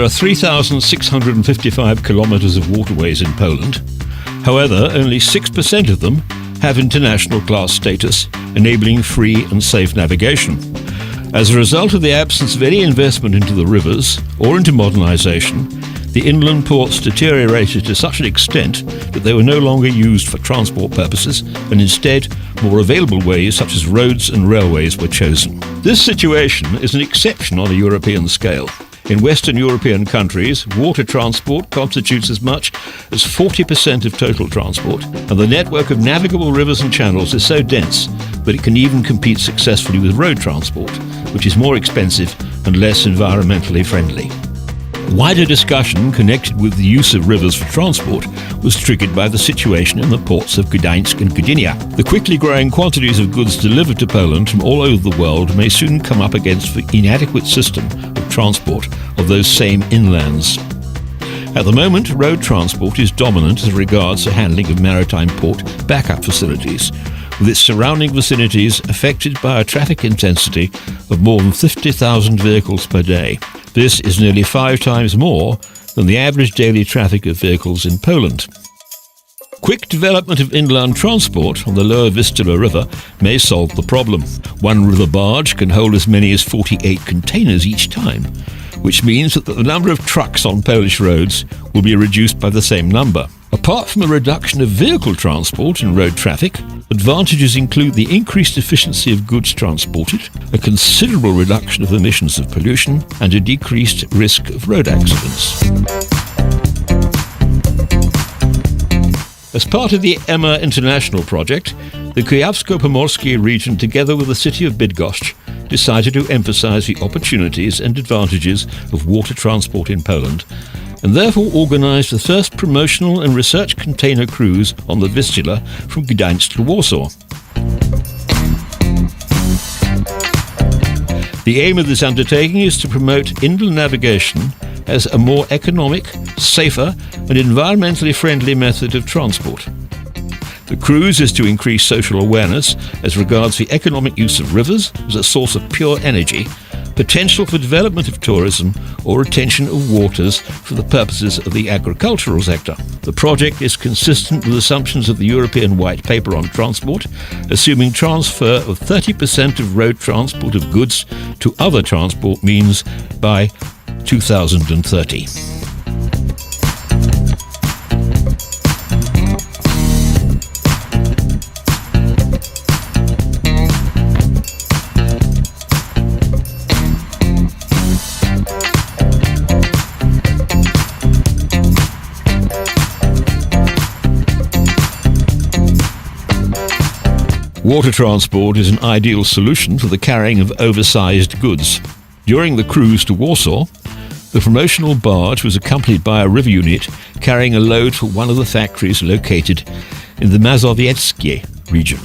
There are 3,655 kilometres of waterways in Poland. However, only 6% of them have international class status, enabling free and safe navigation. As a result of the absence of any investment into the rivers or into modernisation, the inland ports deteriorated to such an extent that they were no longer used for transport purposes, and instead more available ways such as roads and railways were chosen. This situation is an exception on a European scale. In Western European countries, water transport constitutes as much as 40% of total transport, and the network of navigable rivers and channels is so dense that it can even compete successfully with road transport, which is more expensive and less environmentally friendly. Wider discussion connected with the use of rivers for transport was triggered by the situation in the ports of Gdansk and Gdynia. The quickly growing quantities of goods delivered to Poland from all over the world may soon come up against the inadequate system of transport of those same inlands. At the moment, road transport is dominant as regards the handling of maritime port backup facilities, with its surrounding vicinities affected by a traffic intensity of more than 50,000 vehicles per day. This is nearly 5 times more than the average daily traffic of vehicles in Poland. Quick development of inland transport on the lower Vistula River may solve the problem. One river barge can hold as many as 48 containers each time, which means that the number of trucks on Polish roads will be reduced by the same number. Apart from a reduction of vehicle transport and road traffic, advantages include the increased efficiency of goods transported, a considerable reduction of emissions of pollution, and a decreased risk of road accidents. As part of the EMMA International project, the Kujawsko-Pomorskie region, together with the city of Bydgoszcz, decided to emphasize the opportunities and advantages of water transport in Poland, and therefore organised the first promotional and research container cruise on the Vistula from Gdansk to Warsaw. The aim of this undertaking is to promote inland navigation as a more economic, safer and environmentally friendly method of transport. The cruise is to increase social awareness as regards the economic use of rivers as a source of pure energy, potential for development of tourism, or retention of waters for the purposes of the agricultural sector. The project is consistent with assumptions of the European White Paper on Transport, assuming transfer of 30% of road transport of goods to other transport means by 2030. Water transport is an ideal solution for the carrying of oversized goods. During the cruise to Warsaw, the promotional barge was accompanied by a river unit carrying a load for one of the factories located in the Mazowieckie region.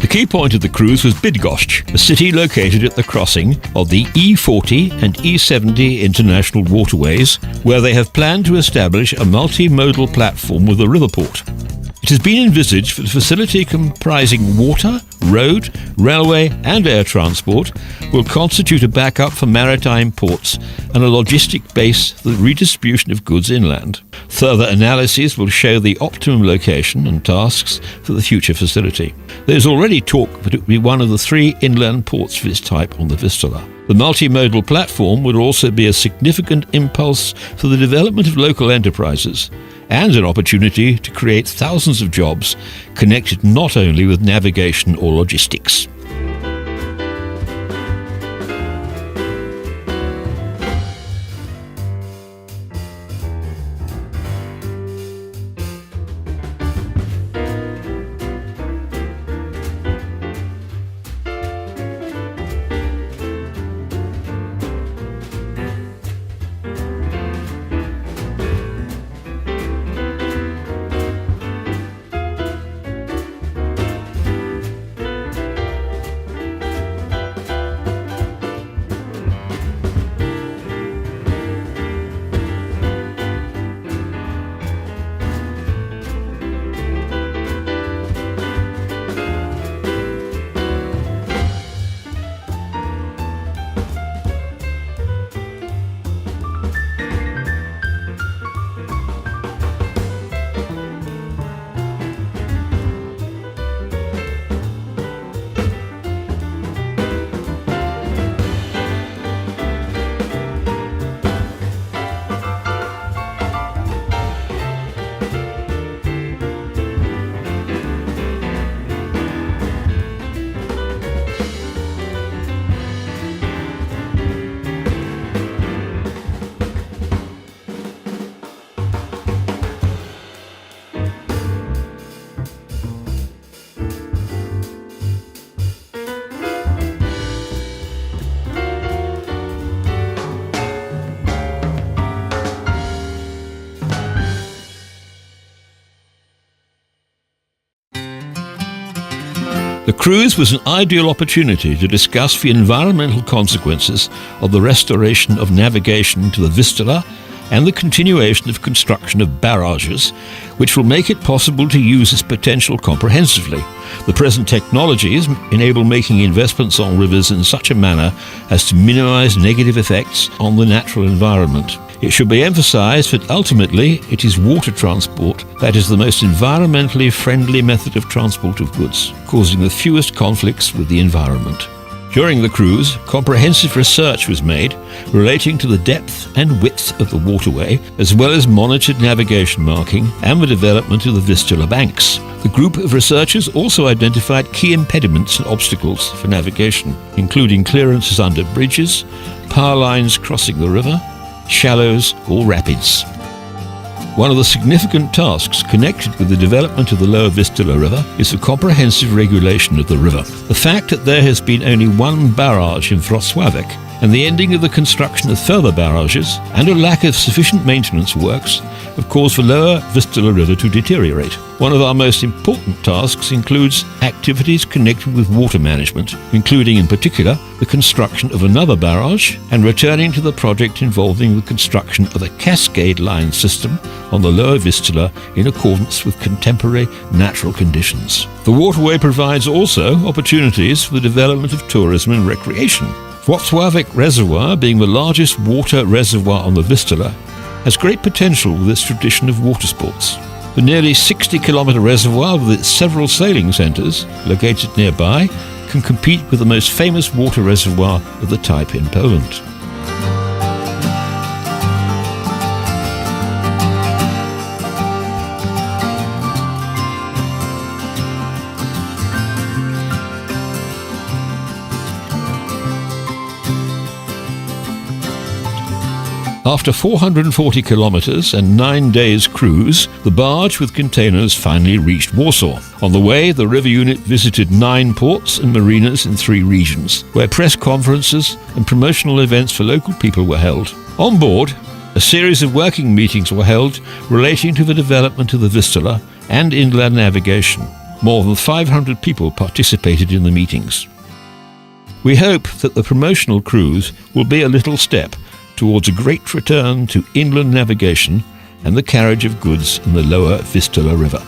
The key point of the cruise was Bydgoszcz, a city located at the crossing of the E40 and E70 international waterways, where they have planned to establish a multimodal platform with a river port. It has been envisaged that a facility comprising water, road, railway and air transport will constitute a backup for maritime ports and a logistic base for the redistribution of goods inland. Further analyses will show the optimum location and tasks for the future facility. There is already talk that it will be one of the 3 inland ports of its type on the Vistula. The multimodal platform would also be a significant impulse for the development of local enterprises and an opportunity to create thousands of jobs connected not only with navigation or logistics. The cruise was an ideal opportunity to discuss the environmental consequences of the restoration of navigation to the Vistula and the continuation of construction of barrages, which will make it possible to use its potential comprehensively. The present technologies enable making investments on rivers in such a manner as to minimize negative effects on the natural environment. It should be emphasized that ultimately it is water transport that is the most environmentally friendly method of transport of goods, causing the fewest conflicts with the environment. During the cruise, comprehensive research was made relating to the depth and width of the waterway, as well as monitored navigation marking and the development of the Vistula banks. The group of researchers also identified key impediments and obstacles for navigation, including clearances under bridges, power lines crossing the river, shallows or rapids. One of the significant tasks connected with the development of the lower Vistula River is the comprehensive regulation of the river. The fact that there has been only one barrage in Wrocławek and the ending of the construction of further barrages and a lack of sufficient maintenance works have caused the lower Vistula River to deteriorate. One of our most important tasks includes activities connected with water management, including in particular the construction of another barrage and returning to the project involving the construction of a cascade line system on the lower Vistula in accordance with contemporary natural conditions. The waterway provides also opportunities for the development of tourism and recreation. Wrocławek Reservoir, being the largest water reservoir on the Vistula, has great potential with its tradition of water sports. The nearly 60-kilometre reservoir with its several sailing centres, located nearby, can compete with the most famous water reservoir of the type in Poland. After 440 kilometres and 9 days' cruise, the barge with containers finally reached Warsaw. On the way, the river unit visited 9 ports and marinas in 3 regions, where press conferences and promotional events for local people were held. On board, a series of working meetings were held relating to the development of the Vistula and inland navigation. More than 500 people participated in the meetings. We hope that the promotional cruise will be a little step towards a great return to inland navigation and the carriage of goods in the lower Vistula River.